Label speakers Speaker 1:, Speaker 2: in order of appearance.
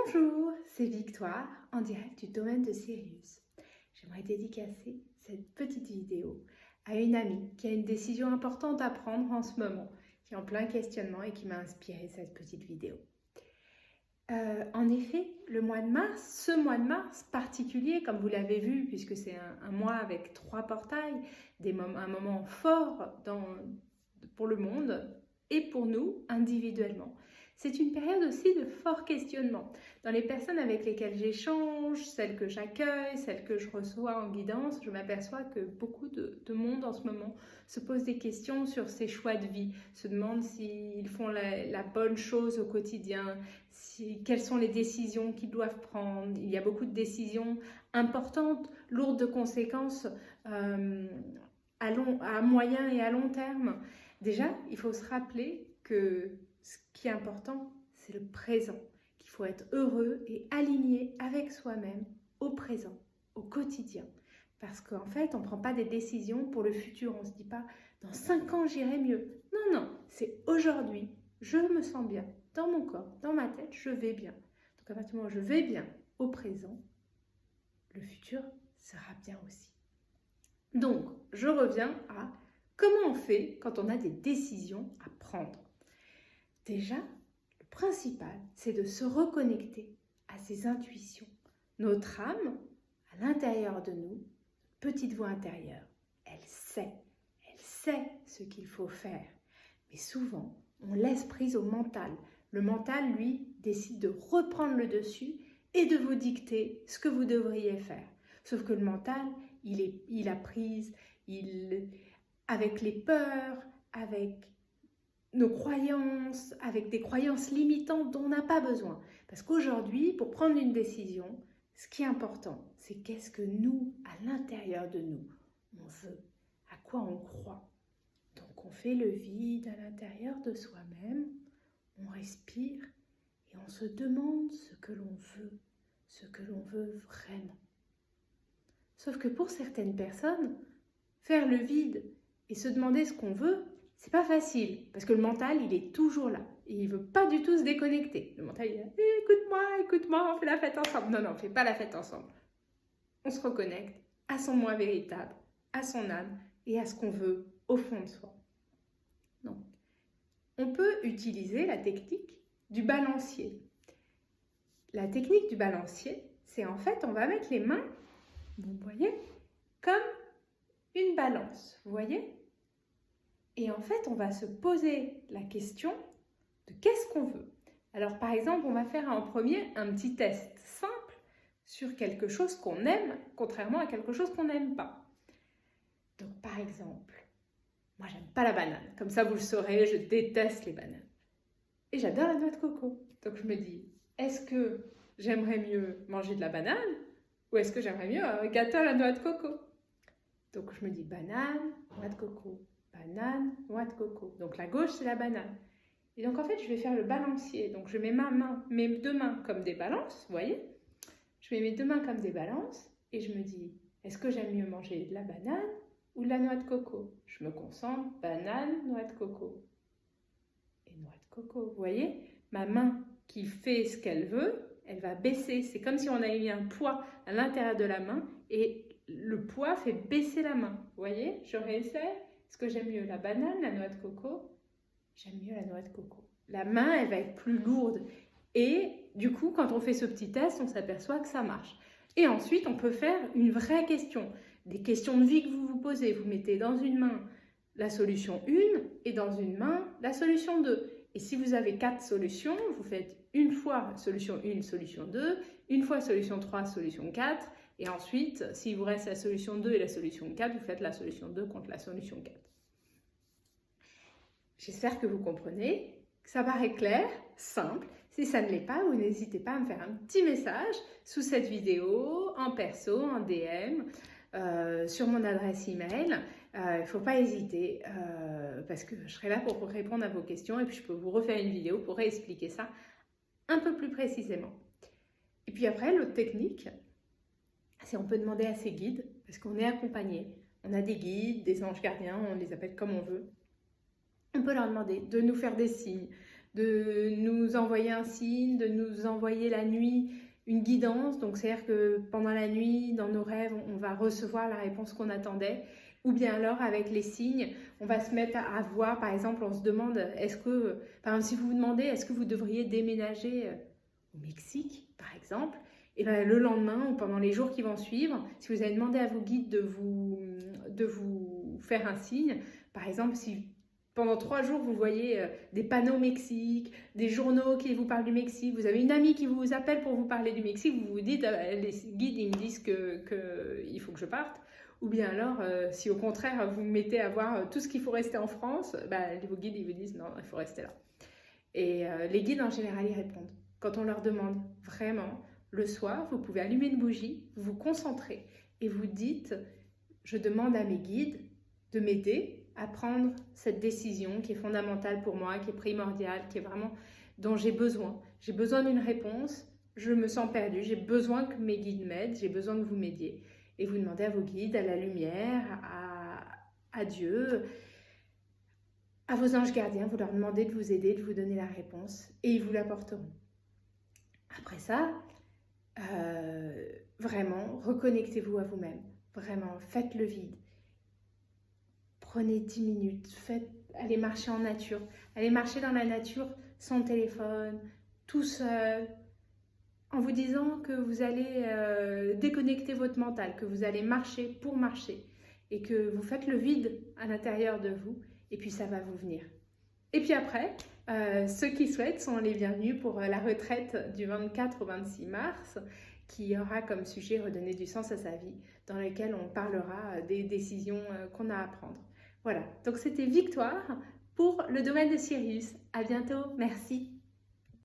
Speaker 1: Bonjour, c'est Victoire en direct du domaine de Sirius. J'aimerais dédicacer cette petite vidéo à une amie qui a une décision importante à prendre en ce moment, qui est en plein questionnement et qui m'a inspiré cette petite vidéo. En effet, le mois de mars, ce mois de mars particulier, comme vous l'avez vu, puisque c'est un mois avec 3 portails, un moment fort pour le monde et pour nous individuellement. C'est une période aussi de fort questionnement. Dans les personnes avec lesquelles j'échange, celles que j'accueille, celles que je reçois en guidance, je m'aperçois que beaucoup de monde en ce moment se pose des questions sur ses choix de vie, se demande s'ils font la bonne chose au quotidien, quelles sont les décisions qu'ils doivent prendre. Il y a beaucoup de décisions importantes, lourdes de conséquences à moyen et à long terme. Déjà, il faut se rappeler que ce qui est important, c'est le présent, qu'il faut être heureux et aligné avec soi-même au présent, au quotidien. Parce qu'en fait, on ne prend pas des décisions pour le futur. On ne se dit pas, dans 5 ans, j'irai mieux. Non, non, c'est aujourd'hui. Je me sens bien dans mon corps, dans ma tête, je vais bien. Donc à partir du moment où je vais bien au présent, le futur sera bien aussi. Donc, je reviens à comment on fait quand on a des décisions à prendre. Déjà, le principal, c'est de se reconnecter à ses intuitions. Notre âme, à l'intérieur de nous, petite voix intérieure, elle sait ce qu'il faut faire. Mais souvent, on laisse prise au mental. Le mental, lui, décide de reprendre le dessus et de vous dicter ce que vous devriez faire. Sauf que le mental, il a prise, avec les peurs, avec nos croyances, avec des croyances limitantes dont on n'a pas besoin. Parce qu'aujourd'hui, pour prendre une décision, ce qui est important, c'est qu'est-ce que nous, à l'intérieur de nous, on veut, à quoi on croit. Donc on fait le vide à l'intérieur de soi-même, on respire et on se demande ce que l'on veut vraiment. Sauf que pour certaines personnes, faire le vide et se demander ce qu'on veut, c'est pas facile, parce que le mental, il est toujours là. Et il veut pas du tout se déconnecter. Le mental, il dit écoute-moi, on fait la fête ensemble. Non, on fait pas la fête ensemble. On se reconnecte à son moi véritable, à son âme et à ce qu'on veut au fond de soi. Donc, on peut utiliser la technique du balancier. La technique du balancier, c'est en fait, on va mettre les mains, vous voyez, comme une balance, vous voyez ? Et en fait, on va se poser la question de qu'est-ce qu'on veut. Alors, par exemple, on va faire en premier un petit test simple sur quelque chose qu'on aime, contrairement à quelque chose qu'on n'aime pas. Donc, par exemple, moi, j'aime pas la banane. Comme ça, vous le saurez, je déteste les bananes. Et j'adore la noix de coco. Donc, je me dis, est-ce que j'aimerais mieux manger de la banane ou est-ce que j'aimerais mieux un gâteau à la noix de coco? Donc, je me dis banane, noix de coco. Banane, noix de coco. Donc la gauche, c'est la banane. Et donc en fait, je vais faire le balancier. Donc je mets mes 2 mains comme des balances, vous voyez ? Je mets mes 2 mains comme des balances et je me dis, est-ce que j'aime mieux manger de la banane ou de la noix de coco? Je me concentre, banane, noix de coco. Et noix de coco, vous voyez ? Ma main qui fait ce qu'elle veut, elle va baisser. C'est comme si on avait mis un poids à l'intérieur de la main et le poids fait baisser la main. Vous voyez ? Je réessaye. Est-ce que j'aime mieux la banane, la noix de coco? J'aime mieux la noix de coco. La main, elle va être plus lourde. Et du coup, quand on fait ce petit test, on s'aperçoit que ça marche. Et ensuite, on peut faire une vraie question. Des questions de vie que vous vous posez. Vous mettez dans une main la solution 1 et dans une main la solution 2. Et si vous avez 4 solutions, vous faites une fois solution 1, solution 2, une fois solution 3, solution 4. Et ensuite, s'il vous reste la solution 2 et la solution 4, vous faites la solution 2 contre la solution 4. J'espère que vous comprenez, que ça paraît clair, simple. Si ça ne l'est pas, vous n'hésitez pas à me faire un petit message sous cette vidéo, en perso, en DM, sur mon adresse email. Il ne faut pas hésiter parce que je serai là pour répondre à vos questions et puis je peux vous refaire une vidéo pour réexpliquer ça un peu plus précisément. Et puis après, l'autre technique, c'est on peut demander à ses guides, parce qu'on est accompagné. On a des guides, des anges gardiens, on les appelle comme on veut. On peut leur demander de nous faire des signes, de nous envoyer un signe, de nous envoyer la nuit une guidance. Donc c'est-à-dire que pendant la nuit, dans nos rêves, on va recevoir la réponse qu'on attendait. Ou bien alors avec les signes, on va se mettre à voir, par exemple, on se demande, est-ce que, par exemple, si vous vous demandez, est-ce que vous devriez déménager au Mexique, par exemple, et bien le lendemain ou pendant les jours qui vont suivre, si vous avez demandé à vos guides de vous faire un signe, par exemple, si pendant 3 jours vous voyez des panneaux au Mexique, des journaux qui vous parlent du Mexique, vous avez une amie qui vous appelle pour vous parler du Mexique, vous vous dites, les guides ils me disent qu'il faut que je parte. Ou bien alors, si au contraire vous vous mettez à voir tout ce qu'il faut rester en France, vos guides ils vous disent non, il faut rester là. Et les guides en général ils répondent. Quand on leur demande vraiment, le soir, vous pouvez allumer une bougie, vous vous concentrez et vous dites, je demande à mes guides de m'aider à prendre cette décision qui est fondamentale pour moi, qui est primordiale, qui est vraiment dont j'ai besoin. J'ai besoin d'une réponse, je me sens perdue, j'ai besoin que mes guides m'aident, j'ai besoin que vous m'aidiez. Et vous demandez à vos guides, à la lumière, à Dieu, à vos anges gardiens, vous leur demandez de vous aider, de vous donner la réponse et ils vous l'apporteront. Après ça, vraiment, reconnectez-vous à vous-même. Vraiment, faites le vide. Prenez 10 minutes, allez marcher en nature. Allez marcher dans la nature sans téléphone, tout seul, en vous disant que vous allez déconnecter votre mental, que vous allez marcher pour marcher et que vous faites le vide à l'intérieur de vous et puis ça va vous venir. Et puis après, ceux qui souhaitent sont les bienvenus pour la retraite du 24 au 26 mars qui aura comme sujet redonner du sens à sa vie, dans lequel on parlera des décisions qu'on a à prendre. Voilà, donc c'était Victoire pour le domaine de Sirius. À bientôt, merci.